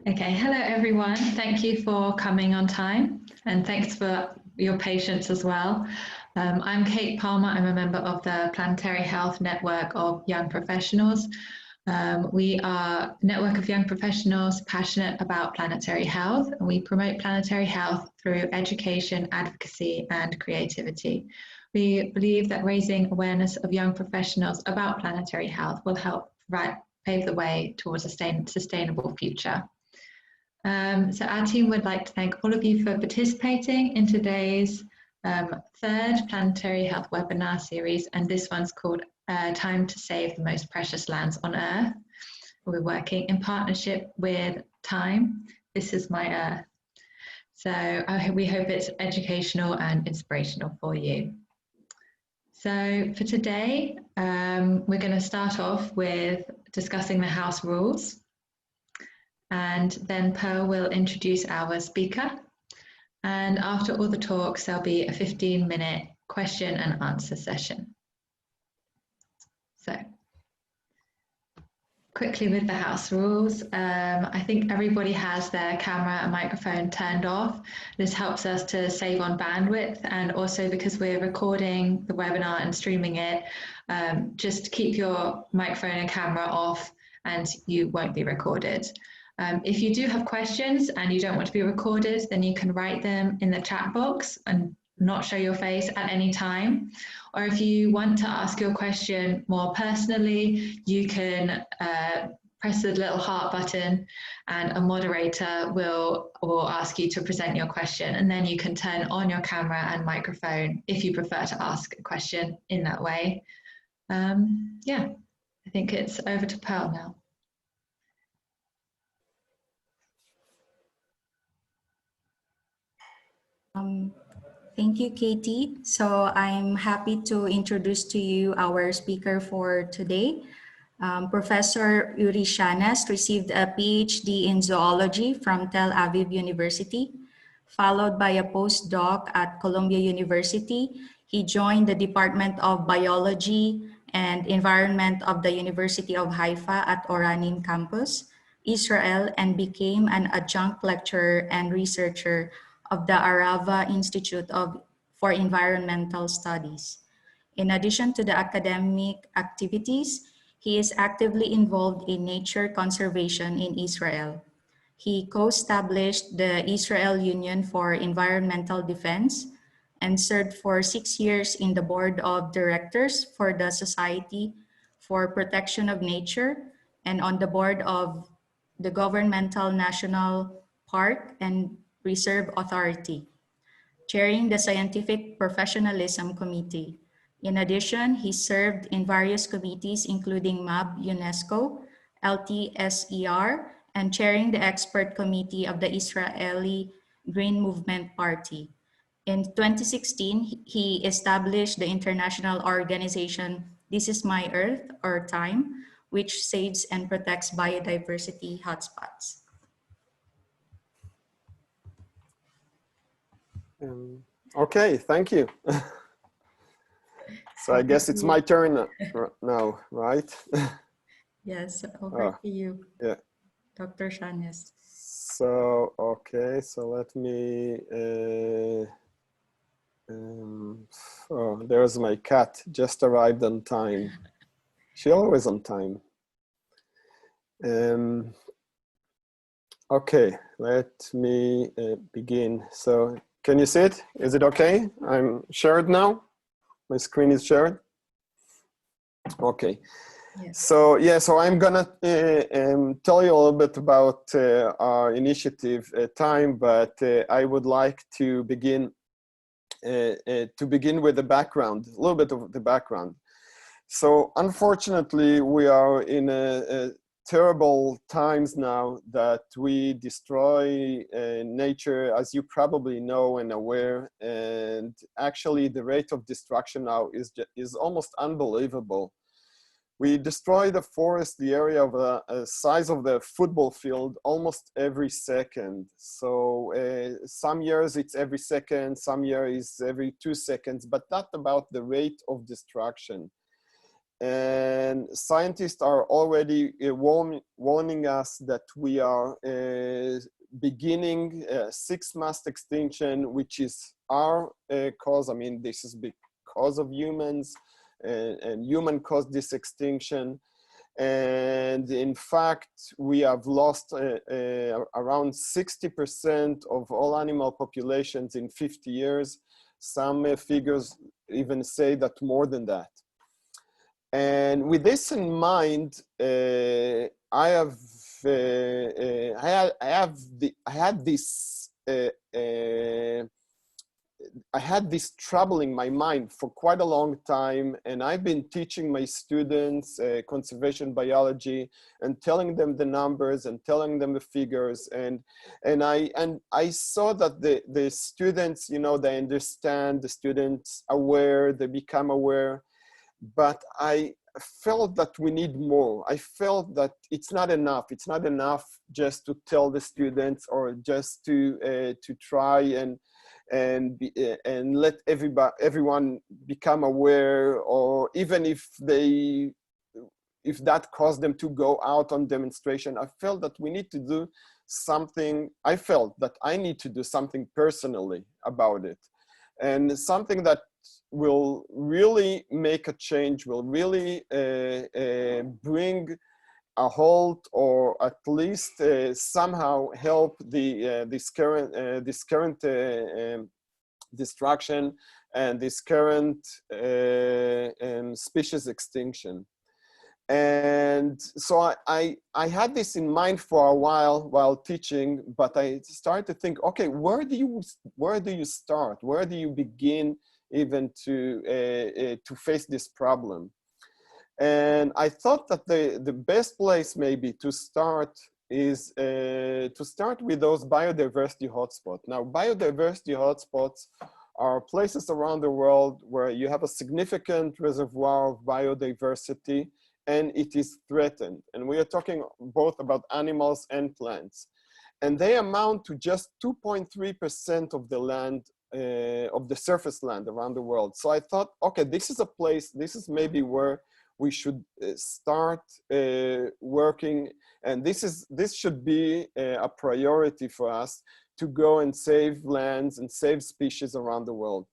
Okay, hello everyone. Thank you for coming on time and thanks for your patience as well. I'm Kate Palmer. I'm a member of the Planetary Health Network of Young Professionals. We are a network of young professionals passionate about planetary health, and we promote planetary health through education, advocacy, and creativity. We believe that raising awareness of young professionals about planetary health will help pave the way towards a sustainable future. So our team would like to thank all of you for participating in today's third Planetary Health webinar series, and this one's called Time to Save the Most Precious Lands on Earth. We're working in partnership with TiME. This is my Earth. So we hope it's educational and inspirational for you. So for today, we're going to start off with discussing the house rules. And then Pearl will introduce our speaker. And after all the talks, there'll be a 15-minute question and answer session. So quickly with the house rules, I think everybody has their camera and microphone turned off. This helps us to save on bandwidth, and also because we're recording the webinar and streaming it, just keep your microphone and camera off and you won't be recorded. If you do have questions and you don't want to be recorded, then you can write them in the chat box and not show your face at any time. Or if you want to ask your question more personally, you can press the little heart button and a moderator will ask you to present your question, and then you can turn on your camera and microphone if you prefer to ask a question in that way. Yeah, I think it's over to Pearl now. Thank you, Katie. So I'm happy to introduce to you our speaker for today. Professor Uri Shanas received a PhD in zoology from Tel Aviv University, followed by a postdoc at Columbia University. He joined the Department of Biology and Environment of the University of Haifa at Oranim campus, Israel, and became an adjunct lecturer and researcher of the Arava Institute for Environmental Studies. In addition to the academic activities, he is actively involved in nature conservation in Israel. He co-established the Israel Union for Environmental Defense and served for 6 years in the board of directors for the Society for Protection of Nature and on the board of the Governmental National Park and Reserve Authority, chairing the Scientific Professionalism Committee. In addition, he served in various committees including MAB UNESCO, LTSER, and chairing the expert committee of the Israeli Green Movement Party. In 2016, he established the international organization This Is My Earth, or TiME, which saves and protects biodiversity hotspots. Okay, thank you. So I guess it's my turn now, right? Yes, over to you, yeah. Dr. Shanas. So, okay, so let me, oh, there's my cat, just arrived on time. She always on time. Okay, let me begin. So, can you see it? Is it okay? I'm shared now. My screen is shared. Okay. Yes. So yeah, so I'm gonna tell you a little bit about our initiative TiME, but I would like to begin with the background, a little bit of the background. So unfortunately, we are in a terrible times now that we destroy nature, as you probably know and aware, and actually the rate of destruction now is almost unbelievable. We destroy the forest, the area of a size of the football field, almost every second. So some years it's every second, some years every 2 seconds, but not about the rate of destruction. And scientists are already warning us that we are beginning 6 mass extinction, which is our cause. I mean, this is because of humans, and human caused this extinction. And in fact, we have lost around 60% of all animal populations in 50 years. Some figures even say that more than that. And with this in mind, I had this trouble in my mind for quite a long time, and I've been teaching my students conservation biology and telling them the numbers and telling them the figures, and I saw that the students, you know, they understand, the students aware, they become aware, but I felt that we need more. I felt that it's not enough. It's not enough just to tell the students or just to try and let everyone become aware, or even if that caused them to go out on demonstration. I felt that we need to do something. I felt that I need to do something personally about it, and something that will really make a change, will really bring a halt, or at least somehow help this current destruction and this current species extinction. And so I had this in mind for a while teaching, but I started to think, okay, where do you start? Where do you begin even to face this problem? And I thought that the best place maybe to start is to start with those biodiversity hotspots. Now, biodiversity hotspots are places around the world where you have a significant reservoir of biodiversity and it is threatened. And we are talking both about animals and plants. And they amount to just 2.3% of the land, of the surface land around the world. So I thought, okay, this is a place, this is maybe where we should start working. And this should be a priority for us to go and save lands and save species around the world.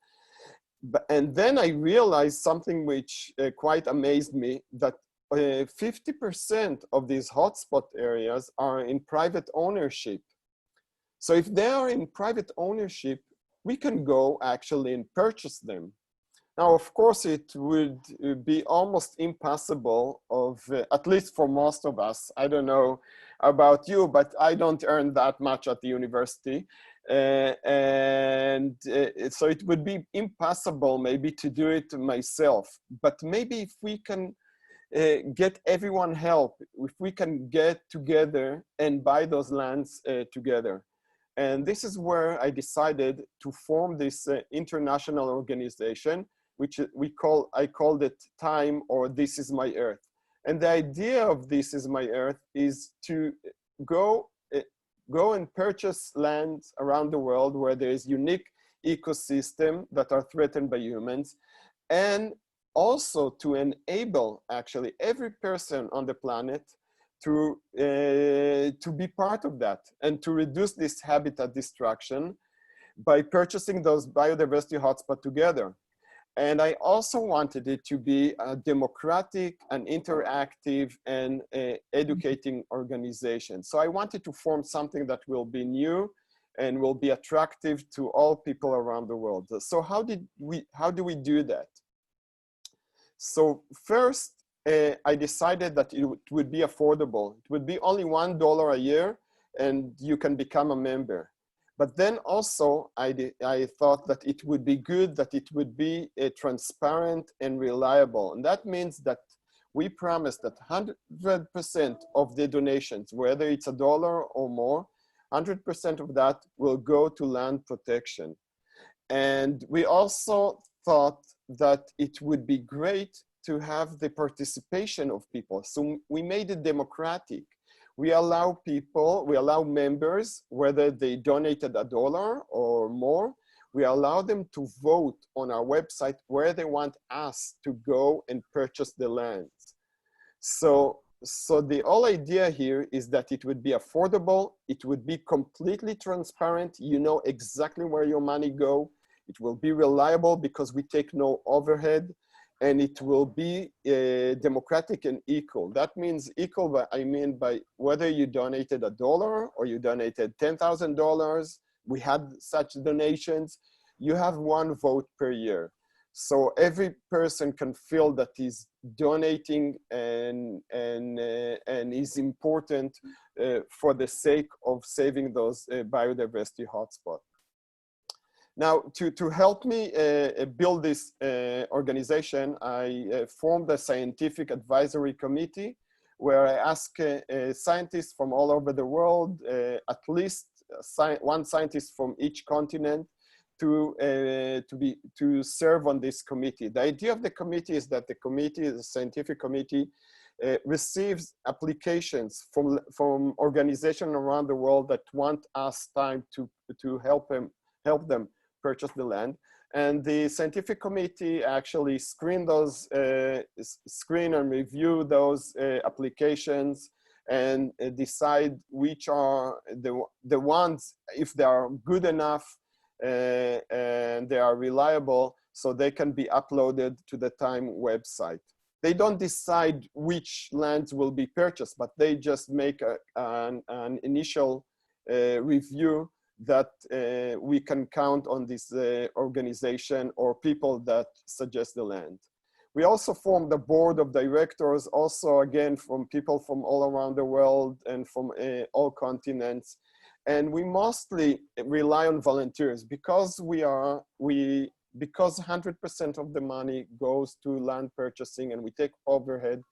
And then I realized something which quite amazed me, that 50% of these hotspot areas are in private ownership. So if they are in private ownership, we can go actually and purchase them. Now, of course, it would be almost impossible at least for most of us. I don't know about you, but I don't earn that much at the university. So it would be impossible maybe to do it myself. But maybe if we can get everyone help, if we can get together and buy those lands together. And this is where I decided to form this international organization, which I called it TiME, or This Is My Earth. And the idea of This Is My Earth is to go and purchase lands around the world where there is unique ecosystem that are threatened by humans, and also to enable actually every person on the planet to be part of that and to reduce this habitat destruction by purchasing those biodiversity hotspots together. And I also wanted it to be a democratic and interactive and educating organization. So I wanted to form something that will be new and will be attractive to all people around the world. So how do we do that? So first, I decided that it would be affordable. It would be only $1 a year and you can become a member. But then also I thought that it would be good, that it would be transparent and reliable. And that means that we promise that 100% of the donations, whether it's $1 or more, 100% of that will go to land protection. And we also thought that it would be great to have the participation of people. So we made it democratic. We allow members, whether they donated $1 or more, we allow them to vote on our website where they want us to go and purchase the lands. So the whole idea here is that it would be affordable, it would be completely transparent, you know exactly where your money go, it will be reliable because we take no overhead, and it will be democratic and equal. That means equal, but I mean by whether you donated $1 or you donated $10,000, we had such donations, you have one vote per year. So every person can feel that he's donating and is important for the sake of saving those biodiversity hotspots. Now, to help me build this organization, I formed a scientific advisory committee where I ask scientists from all over the world, at least one scientist from each continent, to serve on this committee. The idea of the committee is that the committee, the scientific committee, receives applications from organizations around the world that want us TiME to help them purchase the land. And the scientific committee actually screen and review those applications and decide which are the ones, if they are good enough and they are reliable, so they can be uploaded to the TiME website. They don't decide which lands will be purchased, but they just make an initial review that we can count on this organization or people that suggest the land. We also formed a board of directors, also again from people from all around the world and from all continents. And we mostly rely on volunteers because because 100% of the money goes to land purchasing and we take overhead.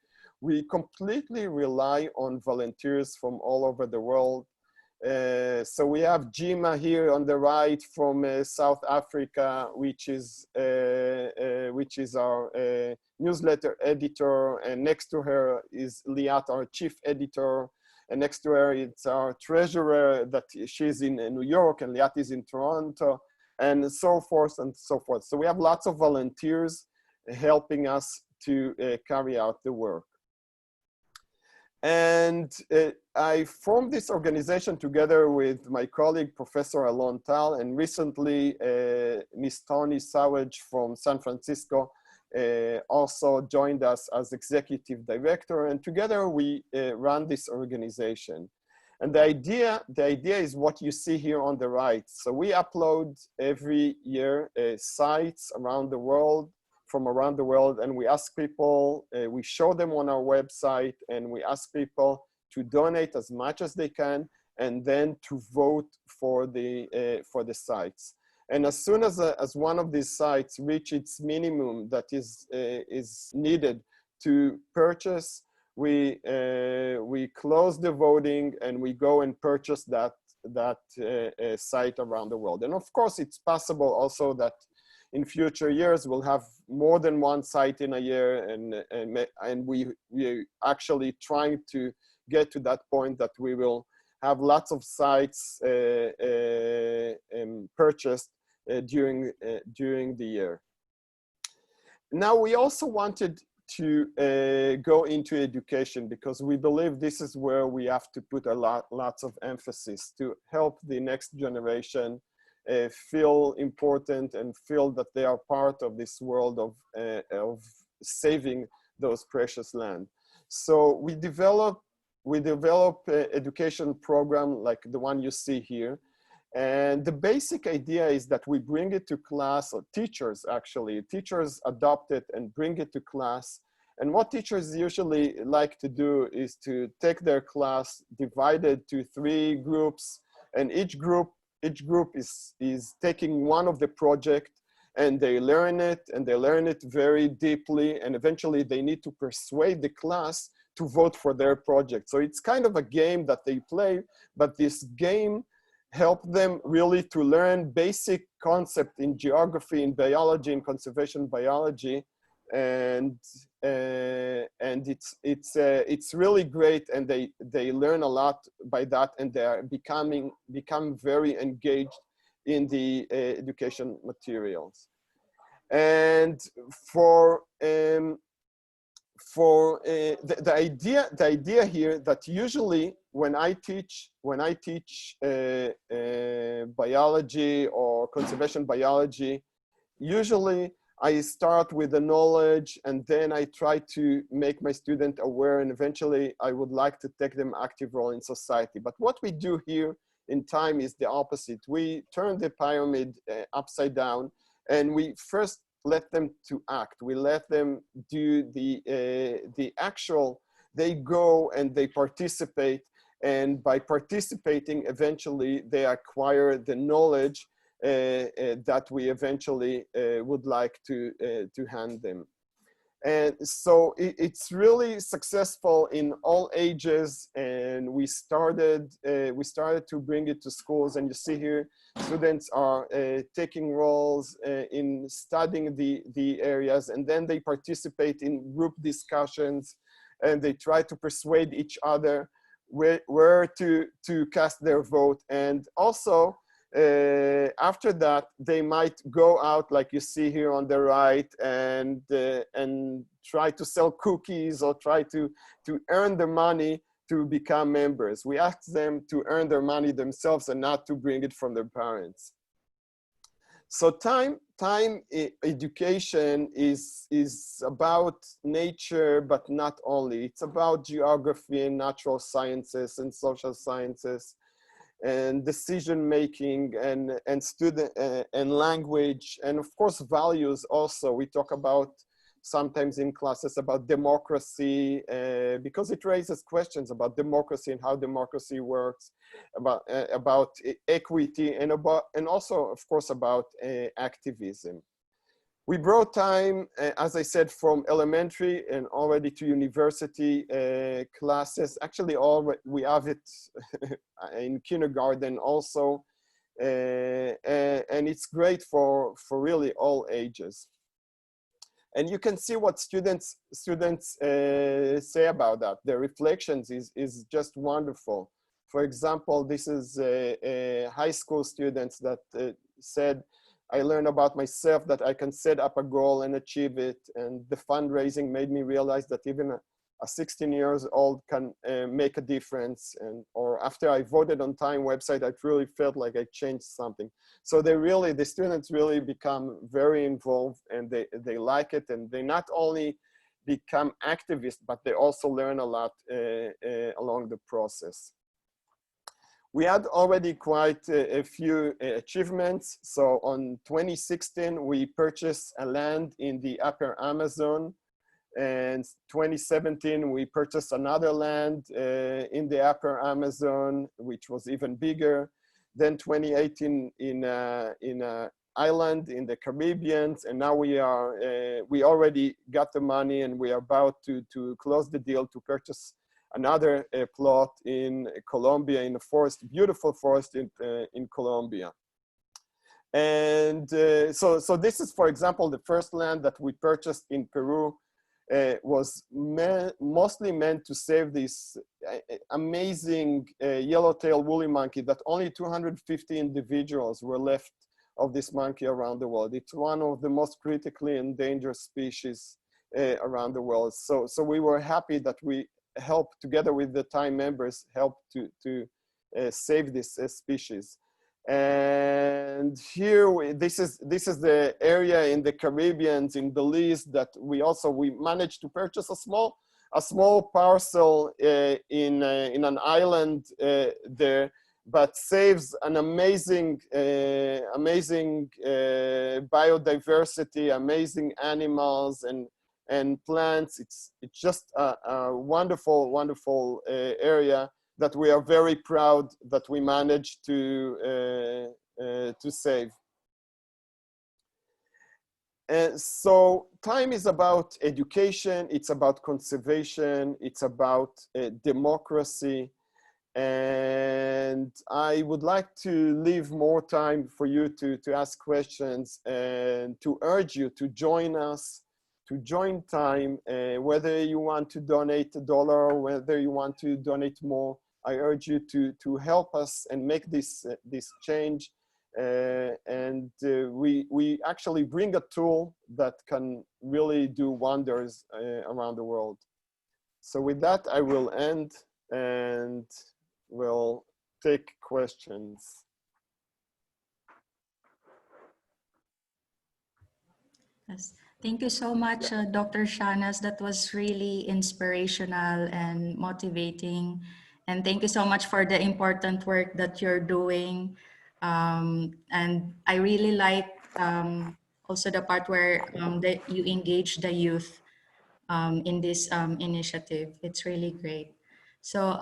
We completely rely on volunteers from all over the world. So we have Jima here on the right from South Africa, which is our newsletter editor, and next to her is Liat, our chief editor, and next to her it's our treasurer, that she's in New York and Liat is in Toronto, and so forth and so forth. So we have lots of volunteers helping us to carry out the work. And I formed this organization together with my colleague, Professor Alon Tal, and recently Ms. Toni Sawage from San Francisco also joined us as executive director, and together we run this organization. And the idea is what you see here on the right. So we upload every year sites around the world, from around the world, and we ask people, we show them on our website, and we ask people to donate as much as they can, and then to vote for the sites. And as soon as one of these sites reach its minimum that is needed to purchase, we close the voting and we go and purchase that site around the world. And of course, it's possible also that in future years we'll have more than one site in a year, and we actually trying to get to that point that we will have lots of sites purchased during the year. Now, we also wanted to go into education because we believe this is where we have to put lots of emphasis to help the next generation feel important and feel that they are part of this world of saving those precious land. So we develop education program like the one you see here. And the basic idea is that we bring it to class, or teachers adopt it and bring it to class. And what teachers usually like to do is to take their class divided to 3 groups, and each group is taking one of the project, and they learn it very deeply, and eventually they need to persuade the class to vote for their project. So it's kind of a game that they play, but this game help them really to learn basic concept in geography, in biology, in conservation biology, and it's really great, and they learn a lot by that, and they are become very engaged in the education materials. And for the idea here that usually when I teach biology or conservation biology, usually I start with the knowledge and then I try to make my student aware, and eventually I would like to take them active role in society. But what we do here in TiME is the opposite. We turn the pyramid upside down, and we first let them to act. We let them do the actual, they go and they participate, and by participating, eventually they acquire the knowledge that we eventually would like to hand them. And so it's really successful in all ages, and we started to bring it to schools, and you see here students are taking roles in studying the areas, and then they participate in group discussions, and they try to persuade each other where to cast their vote. And also after that, they might go out, like you see here on the right, and try to sell cookies or try to earn the money to become members. We ask them to earn their money themselves and not to bring it from their parents. So TiME education is about nature, but not only. It's about geography and natural sciences and social sciences, and decision making, and student and language, and of course values also. We talk about sometimes in classes about democracy, because it raises questions about democracy and how democracy works, about equity, and also of course about activism. We brought TiME, as I said, from elementary and already to university classes. Actually, we have it in kindergarten also, and it's great for really all ages. And you can see what students say about that. Their reflections is just wonderful. For example, this is high school students that said, I learned about myself that I can set up a goal and achieve it. And the fundraising made me realize that even a 16-year-old can make a difference. Or after I voted on TiME website, I truly felt like I changed something. So the students really become very involved, and they like it. And they not only become activists, but they also learn a lot along the process. We had already quite a few achievements. So on 2016, we purchased a land in the Upper Amazon. And 2017, we purchased another land in the Upper Amazon, which was even bigger. Then 2018 in an island in the Caribbean. And now we already got the money, and we are about to close the deal to purchase another plot in Colombia, in a forest, beautiful forest in Colombia. And so this is, for example, the first land that we purchased in Peru. Was mostly meant to save this amazing yellow-tailed woolly monkey that only 250 individuals were left of this monkey around the world. It's one of the most critically endangered species around the world. So we were happy that we helped, together with the TiME members, help to save this species. And here, this is the area in the Caribbean, in Belize, that we managed to purchase a small parcel in an island there, but saves an amazing biodiversity, amazing animals and plants. It's just a wonderful area that we are very proud that we managed to save. And so TiME is about education, it's about conservation, it's about democracy. And I would like to leave more time for you to ask questions and to urge you to join us, to join TiME, whether you want to donate $1 or whether you want to donate more. I urge you to help us and make this change we actually bring a tool that can really do wonders around the world. So with that, I will end and we'll take questions. Yes. Thank you so much, Dr. Shanas. That was really inspirational and motivating. And thank you so much for the important work that you're doing. And I really like also the part where that you engage the youth in this initiative. It's really great. So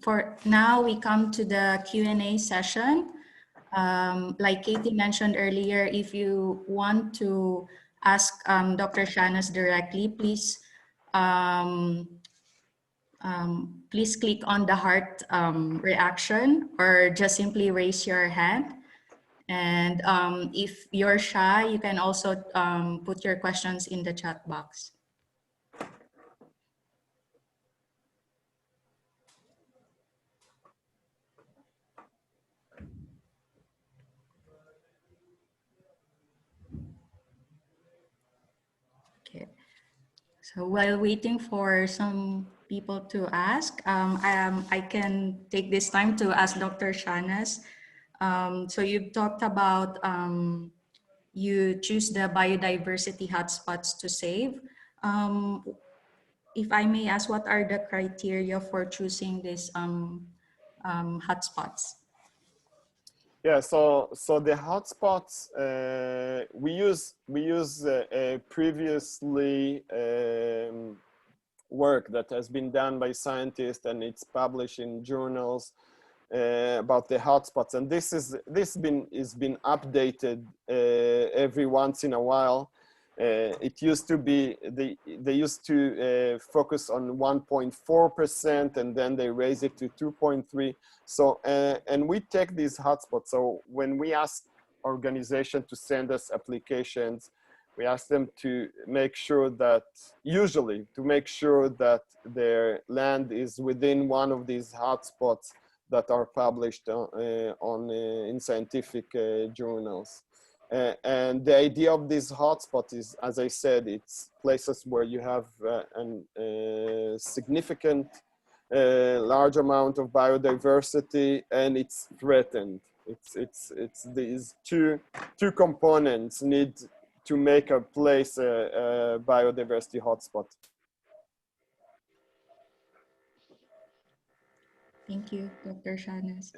for now, we come to the Q&A session. Like Katie mentioned earlier, if you want to ask Dr. Shanas directly, please please click on the heart reaction or just simply raise your hand. And if you're shy, you can also put your questions in the chat box. Okay. So while waiting for some people to ask, I can take this time to ask Dr. Shanas. So you've talked about you choose the biodiversity hotspots to save. If I may ask, what are the criteria for choosing these hotspots? Yeah, so the hotspots we use previously work that has been done by scientists, and it's published in journals about the hotspots, and this is been updated every once in a while. It used to be they used to focus on 1.4%, and then they raise it to 2.3. So and we take these hotspots. So when we ask organizations to send us applications, we ask them to make sure that their land is within one of these hotspots that are published in scientific journals. And the idea of this hotspot is, as I said, it's places where you have a significant large amount of biodiversity, and it's threatened. It's these two components need to make a place a biodiversity hotspot. Thank you, Dr. Shanas.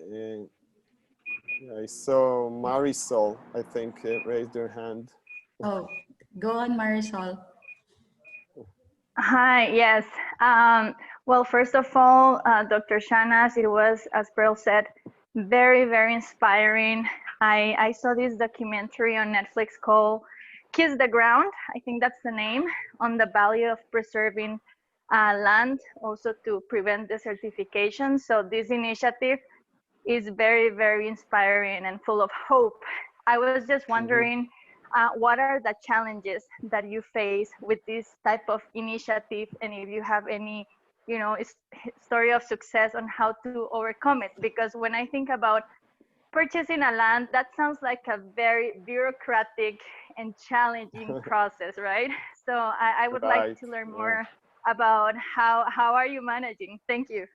I saw Marisol, I think, raised her hand. Oh, go on, Marisol. Hi, yes. Well, first of all, Dr. Shanas, it was, as Pearl said, very, very inspiring. I saw this documentary on Netflix called Kiss the Ground, I think that's the name, on the value of preserving land, also to prevent desertification. So this initiative is very, very inspiring and full of hope. I was just wondering, what are the challenges that you face with this type of initiative, and if you have any, story of success on how to overcome it? Because when I think about purchasing a land, that sounds like a very bureaucratic and challenging process, right? So I would like to learn more about how are you managing? Thank you.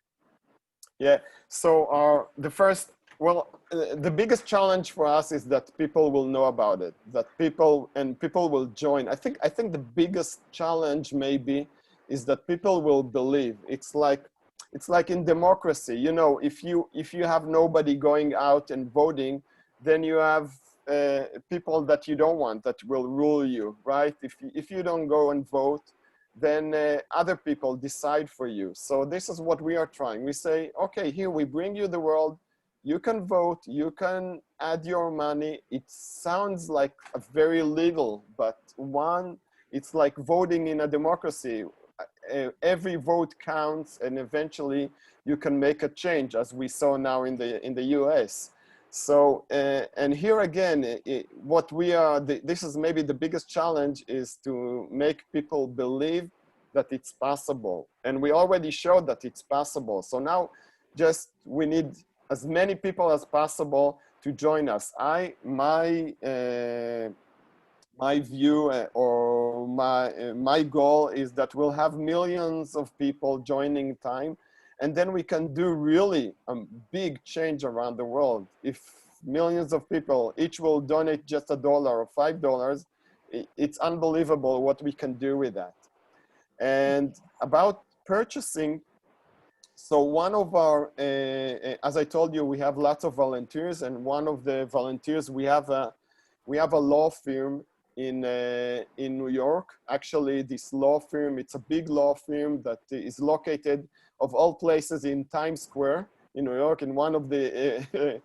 Yeah, so the biggest challenge for us is that people will know about it, that people will join. I think the biggest challenge maybe is that people will believe. It's like in democracy, if you have nobody going out and voting, then you have people that you don't want that will rule you, right? If you don't go and vote, then other people decide for you. So this is what we are trying. We say, okay, here we bring you the world. You can vote, you can add your money. It sounds like a very little, but it's like voting in a democracy. Every vote counts, and eventually you can make a change, as we saw now in the US. So, and here again, this is maybe the biggest challenge, is to make people believe that it's possible. And we already showed that it's possible. So now we need as many people as possible to join us. My view or my goal is that we'll have millions of people joining TiME, and then we can do really a big change around the world. If millions of people each will donate just $1 or $5, it's unbelievable what we can do with that. And about purchasing, so one of our, as I told you, we have lots of volunteers, and one of the volunteers, we have a law firm in New York. Actually, this law firm, it's a big law firm that is located, of all places, in Times Square in New York, in one of the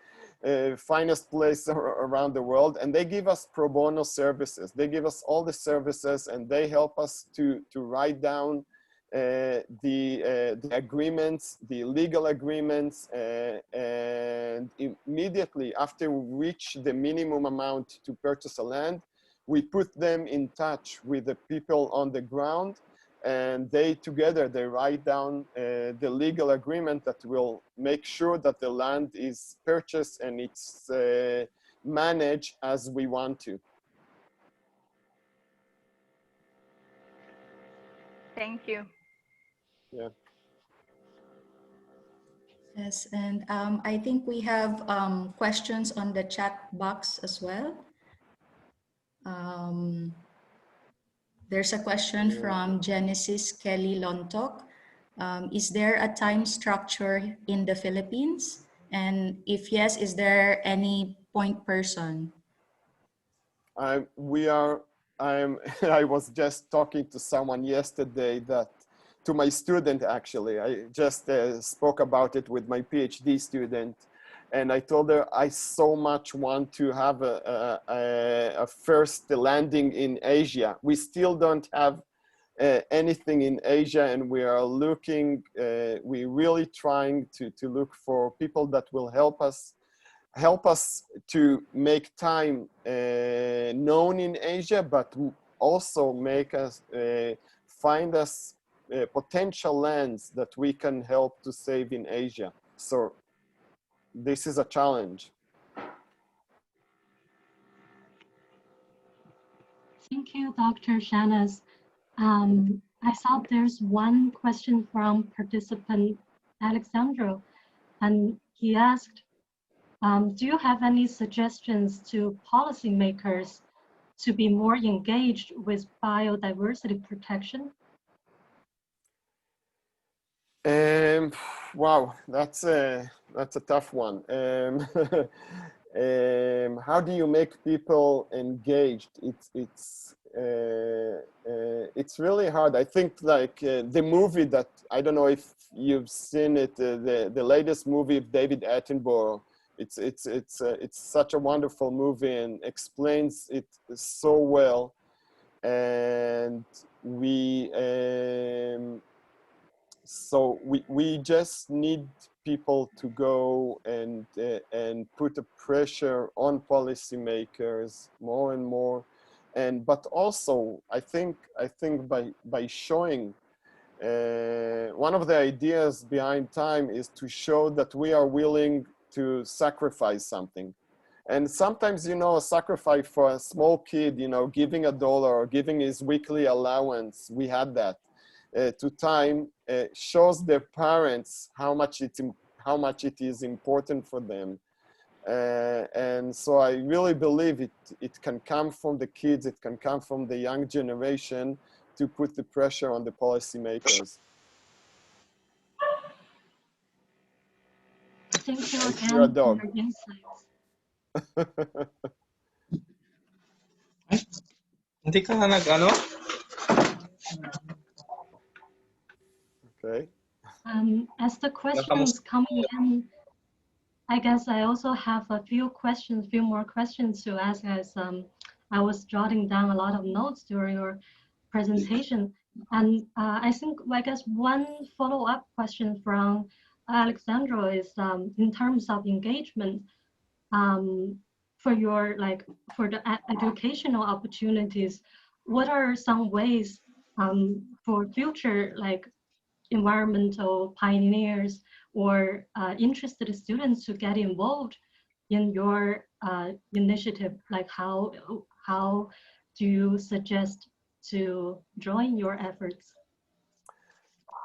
finest places around the world. And they give us pro bono services. They give us all the services, and they help us to write down the agreements, the legal agreements, and immediately after we reach the minimum amount to purchase a land, we put them in touch with the people on the ground, and they together, they write down the legal agreement that will make sure that the land is purchased and it's managed as we want to. Thank you. Yeah. Yes, and I think we have questions on the chat box as well. There's a question from Genesis Kelly Lontok. Is there a time structure in the Philippines? And if yes, is there any point person? I was just talking to someone yesterday to my student, actually. I just spoke about it with my PhD student, and I told her I so much want to have a first landing in Asia. We still don't have anything in Asia, and we are looking, we're really trying to look for people that will help us to make TiME known in Asia, but also make us find us potential lands that we can help to save in Asia. So this is a challenge. Thank you, Dr. Shanas. I saw there's one question from participant Alexandro, and he asked, do you have any suggestions to policymakers to be more engaged with biodiversity protection? Wow, that's a tough one. How do you make people engaged? It's really hard. I think like the movie that, I don't know if you've seen it, the latest movie of David Attenborough. It's such a wonderful movie and explains it so well. And so we just need people to go and put a pressure on policymakers more and more, but also I think by showing one of the ideas behind TiME is to show that we are willing to sacrifice something. And sometimes, you know, a sacrifice for a small kid, you know, giving $1 or giving his weekly allowance, we had that. To TiME shows their parents how much it is important for them, and so I really believe it can come from the kids, it can come from the young generation to put the pressure on the policymakers. Thank you again You're a dog. for your insights. Hindi ka na nag-ano? Okay. As the questions coming in, I guess I also have a few more questions to ask, as I was jotting down a lot of notes during your presentation. And I guess one follow-up question from Alexandro is in terms of engagement for the educational opportunities, what are some ways for future environmental pioneers or interested students to get involved in your initiative? Like how do you suggest to join your efforts?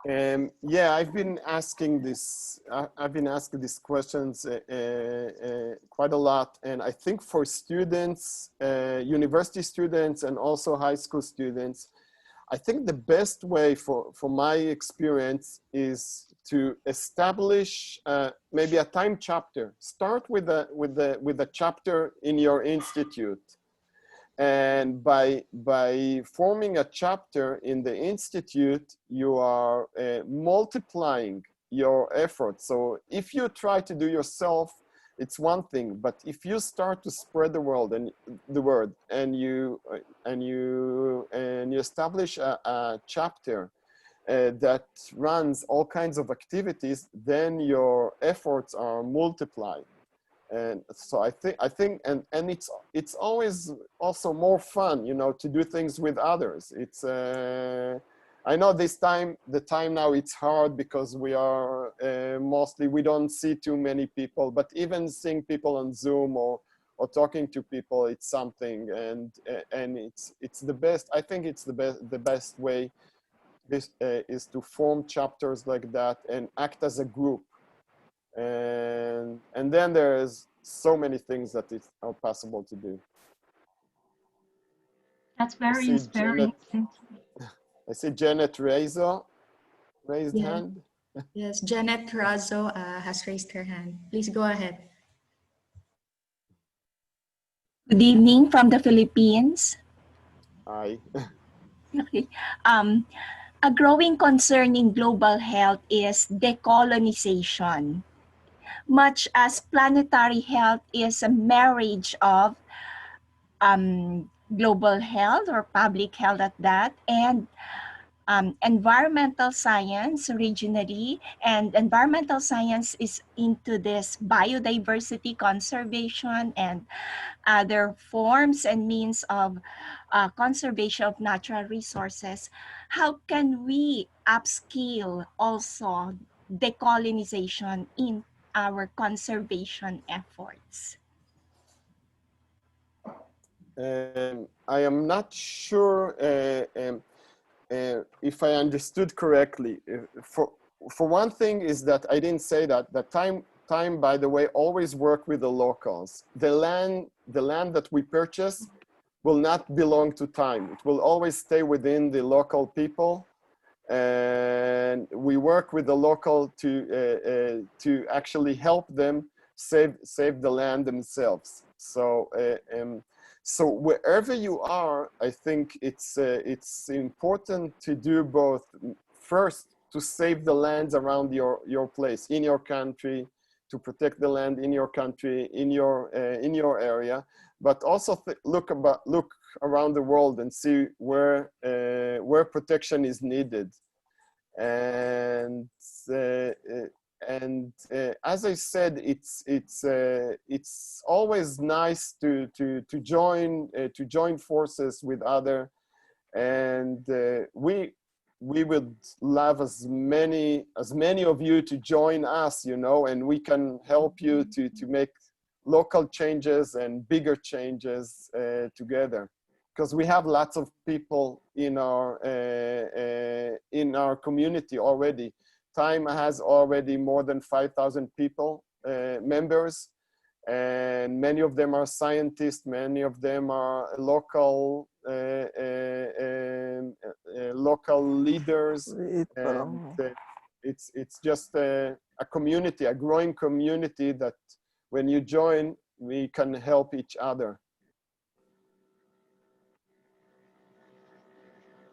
Yeah, I've been asking this. I've been asking these questions quite a lot, and I think for students, university students, and also high school students, I think the best way, for my experience, is to establish maybe a TiME chapter. Start with a chapter in your institute. And by forming a chapter in the institute, you are multiplying your efforts. So if you try to do yourself, it's one thing, but if you start to spread the word and you establish a chapter that runs all kinds of activities, then your efforts are multiplied. And so I think, and it's always also more fun, you know, to do things with others. It's I know the time now it's hard because we are we don't see too many people, but even seeing people on Zoom or talking to people, it's something, and it's the best. I think it's the best way is to form chapters like that and act as a group. And then there's so many things that are possible to do. That's very inspiring. I see Janet raised hand. Yes, Janet Razo has raised her hand. Please go ahead. Good evening from the Philippines. Hi. Okay. A growing concern in global health is decolonization. Much as planetary health is a marriage of global health or public health at that, and environmental science regionally, and environmental science is into this biodiversity conservation and other forms and means of conservation of natural resources. How can we upskill also decolonization in our conservation efforts? I am not sure if I understood correctly. For one thing is that I didn't say that TiME, by the way, always work with the locals. The land that we purchase will not belong to TiME. It will always stay within the local people, and we work with the local to actually help them save the land themselves. So wherever you are, I think it's important to do both. First, to save the lands around your place, in your country, to protect the land in your country, in your area, but also look around the world and see where protection is needed. And as I said, it's always nice to join forces with other, and we would love as many of you to join us, you know, and we can help you to make local changes and bigger changes together, because we have lots of people in our community already. TiME has already more than 5,000 people, members, and many of them are scientists, many of them are local leaders, and it's just a community, a growing community that when you join, we can help each other.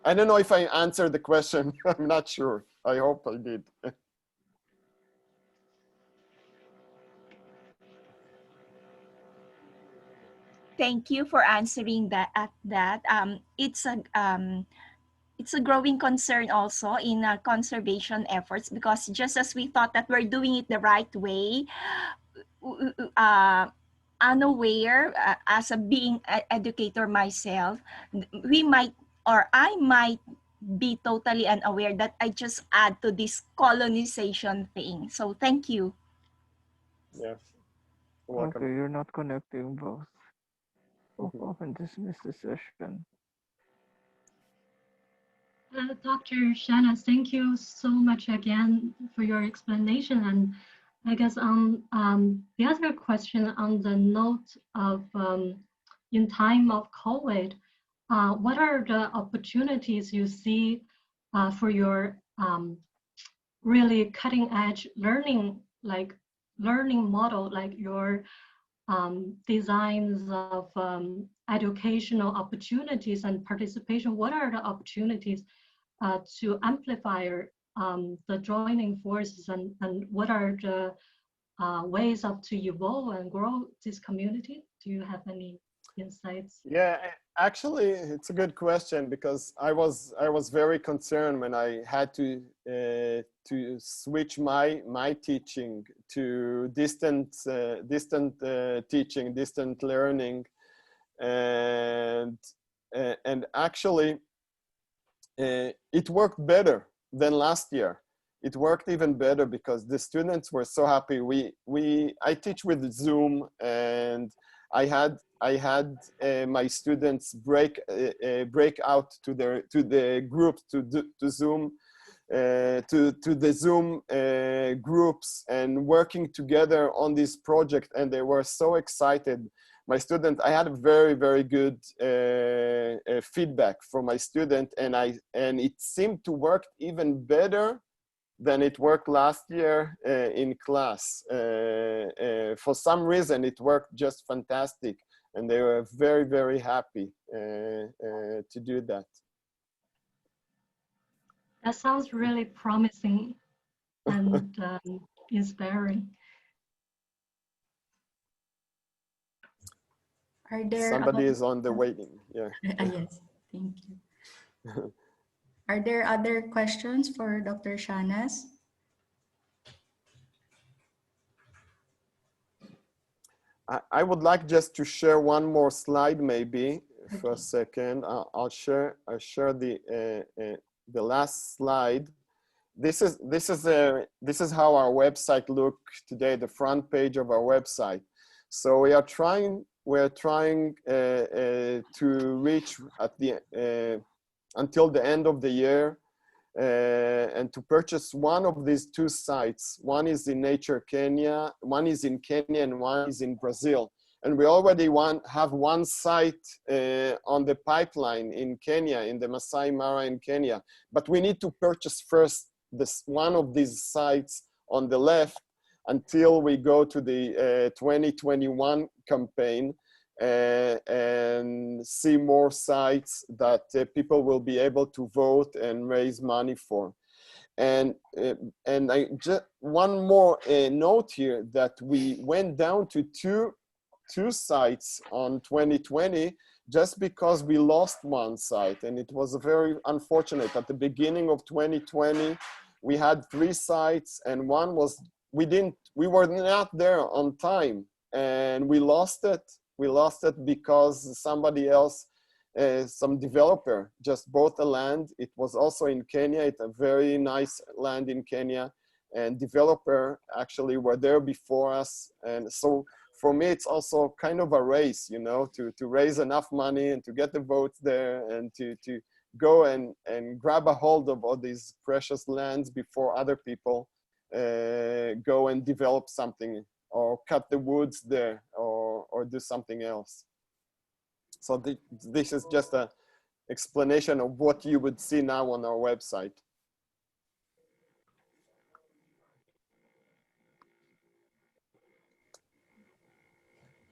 I don't know if I answered the question. I'm not sure. I hope I did. Thank you for answering that. It's a growing concern also in conservation efforts, because just as we thought that we're doing it the right way, unaware, as a being educator myself, I might be totally unaware that I just add to this colonization thing. So thank you. Yeah. Welcome. Okay, you're not connecting both. Walk off and dismiss the session. Dr. Shanas, thank you so much again for your explanation. And I guess the other question on the note of in time of COVID, what are the opportunities you see for your really cutting edge learning, like learning model, like your designs of educational opportunities and participation? What are the opportunities to amplify the joining forces, and what are the ways of to evolve and grow this community? Do you have any insights? Yeah, actually, it's a good question, because I was very concerned when I had to switch my teaching to distant teaching, distant learning, and actually it worked better than last year. It worked even better because the students were so happy. I teach with Zoom, and I had my students break out to the group to Zoom, to the Zoom groups, and working together on this project, and they were so excited. My student, I had a very good feedback from my student, and it seemed to work even better than it worked last year in class. For some reason, it worked just fantastic, and they were very happy to do that. That sounds really promising and inspiring. Are there Somebody is on the waiting? Yeah. Yes, thank you. Are there other questions for Dr. Shanas? I would like just to share one more slide, maybe, for a second. I'll share the last slide. This is how our website look today, the front page of our website. So we're trying to reach at the until the end of the year, and to purchase one of these two sites. One is in Nature Kenya, one is in Kenya, and one is in Brazil. And we already have one site on the pipeline in Kenya, in the Masai Mara in Kenya. But we need to purchase first one of these sites on the left until we go to the 2021 campaign and see more sites that people will be able to vote and raise money for. And I just one more note here, that we went down to two sites on 2020 just because we lost one site, and it was very unfortunate. At the beginning of 2020, we had 3 sites, and one was we were not there on time, and we lost it. We lost it because somebody else, some developer, just bought the land. It was also in Kenya. It's a very nice land in Kenya, and developer actually were there before us. And so for me, it's also kind of a race, you know, to raise enough money and to get the votes there, and to go and grab a hold of all these precious lands before other people go and develop something, or cut the woods there, or do something else. So this is just an explanation of what you would see now on our website.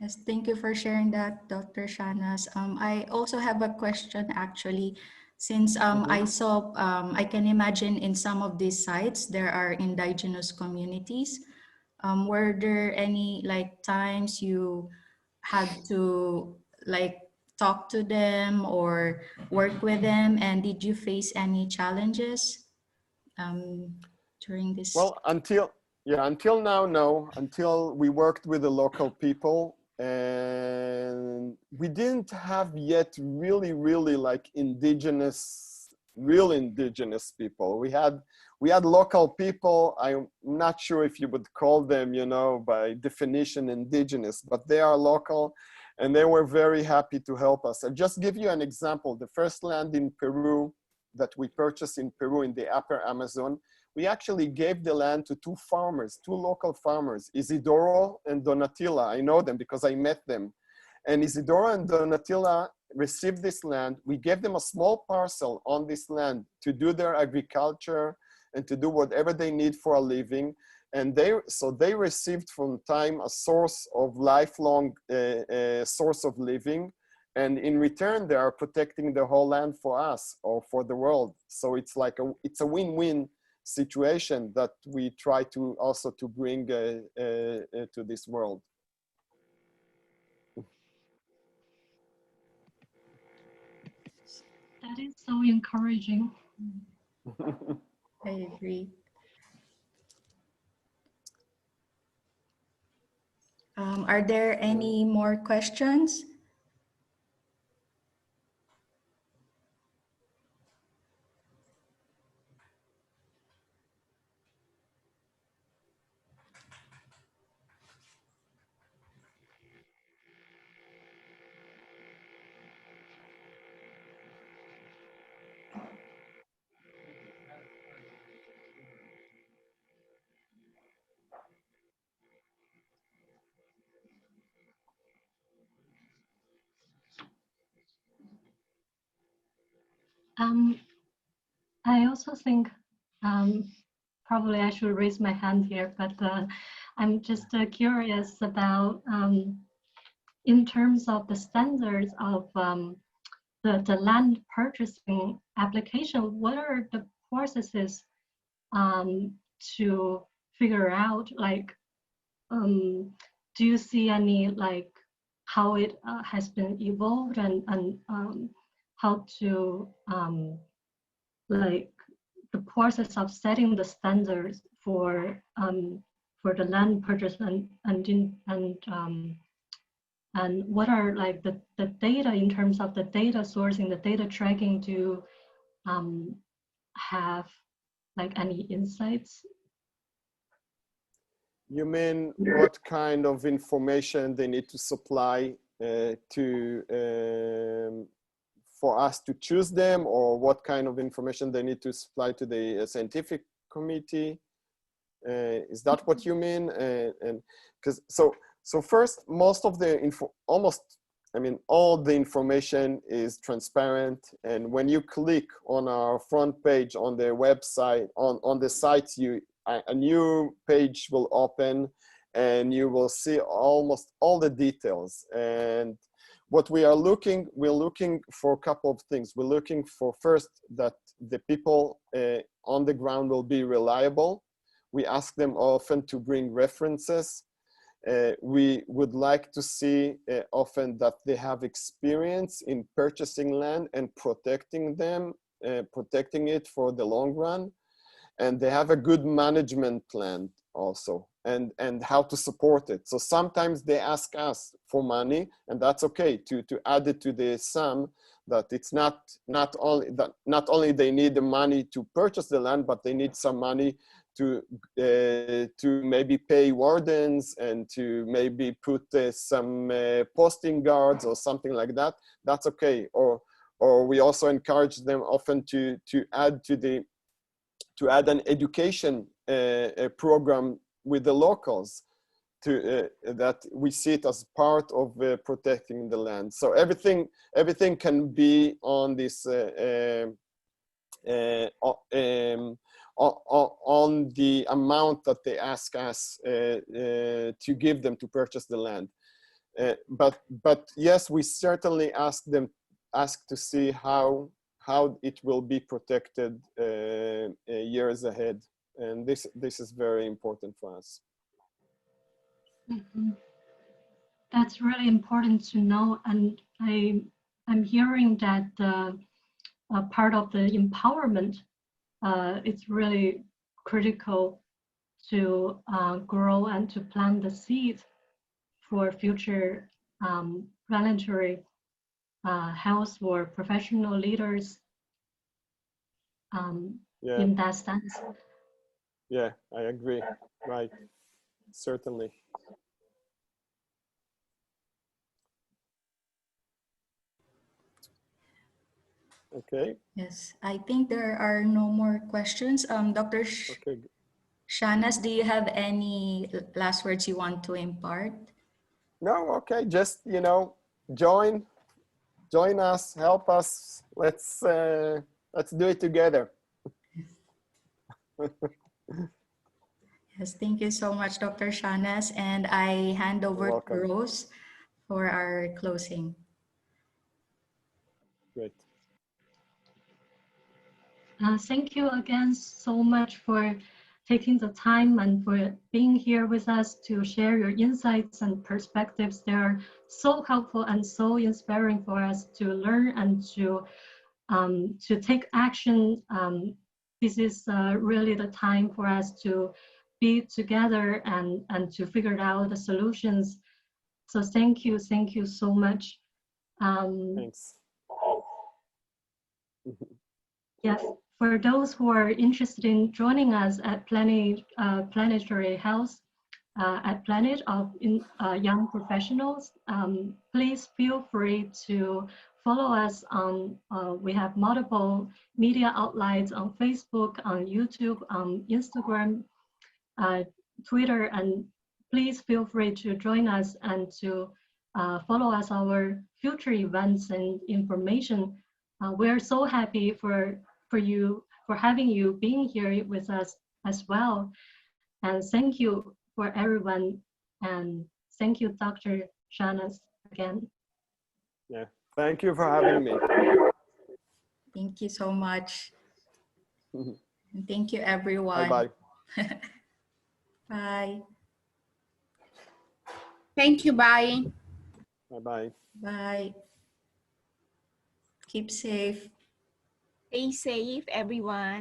Yes, thank you for sharing that, Dr. Shanas. I also have a question, actually, since I saw, I can imagine in some of these sites, there are indigenous communities. Were there any times you had to talk to them or work with them, and did you face any challenges during this? Well, until now, no. Until we worked with the local people, and we didn't have yet really like real indigenous people. We we had local people. I'm not sure if you would call them, you know, by definition indigenous, but they are local, and they were very happy to help us. I'll just give you an example. The first land in Peru that we purchased in Peru in the upper Amazon, we actually gave the land to two farmers, two local farmers, Isidoro and Donatilla. I know them because I met them. And Isidoro and Donatilla received this land. We gave them a small parcel on this land to do their agriculture and to do whatever they need for a living. And so they received from TiME a source of lifelong source of living. And in return, they are protecting the whole land for us or for the world. So it's like it's a win-win situation that we try to also to bring to this world. That is so encouraging. I agree. Are there any more questions? I also think probably I should raise my hand here, but I'm just curious about in terms of the standards of the land purchasing application, what are the processes to figure out, like, do you see any, like, how it has been evolved and how to, like, the process of setting the standards for the land purchase and what are like the data in terms of the data sourcing, the data tracking to have like any insights? You mean what kind of information they need to supply for us to choose them, or what kind of information they need to supply to the scientific committee? Is that what you mean? And because so first, most of the all the information is transparent, and when you click on our front page on the website, on the site, a new page will open and you will see almost all the details. And what we're looking for a couple of things. We're looking for, first, that the people on the ground will be reliable. We ask them often to bring references. We would like to see often that they have experience in purchasing land and protecting it for the long run. And they have a good management plan also, and how to support it. So sometimes they ask us for money, and that's okay to add it to the sum, that it's not only they need the money to purchase the land, but they need some money to maybe pay wardens and to maybe put some posting guards or something like that. That's okay. Or we also encourage them often to add an education program with the locals, that we see it as part of protecting the land. So everything can be on this on the amount that they ask us to give them to purchase the land. But yes, we certainly ask to see how it will be protected years ahead, and this is very important for us. Mm-hmm. That's really important to know, and I'm hearing that part of the empowerment, it's really critical to grow and to plant the seeds for future planetary health or professional leaders in that sense. Yeah, I agree. Right. Certainly. Okay. Yes, I think there are no more questions. Dr. Okay. Shanas, do you have any last words you want to impart? No, okay. Just, you know, join us, help us. Let's do it together. Yes, thank you so much, Dr. Shanas. And I hand over to Rose for our closing. Great. Thank you again so much for taking the time and for being here with us to share your insights and perspectives. They are so helpful and so inspiring for us to learn and to take action. This is really the time for us to be together and to figure out the solutions. So thank you so much. Thanks. Yes, for those who are interested in joining us at Planetary Health at PlaHNet of young professionals, please feel free to follow us on, we have multiple media outlets on Facebook, on YouTube, on Instagram, Twitter, and please feel free to join us and to follow us our future events and information. We're so happy for having you being here with us as well. And thank you for everyone. And thank you, Dr. Shanas, again. Yeah, thank you for having me. Thank you so much. And thank you, everyone. Bye-bye. Bye. Thank you. Bye. Bye-bye. Bye. Keep safe. Stay safe, everyone.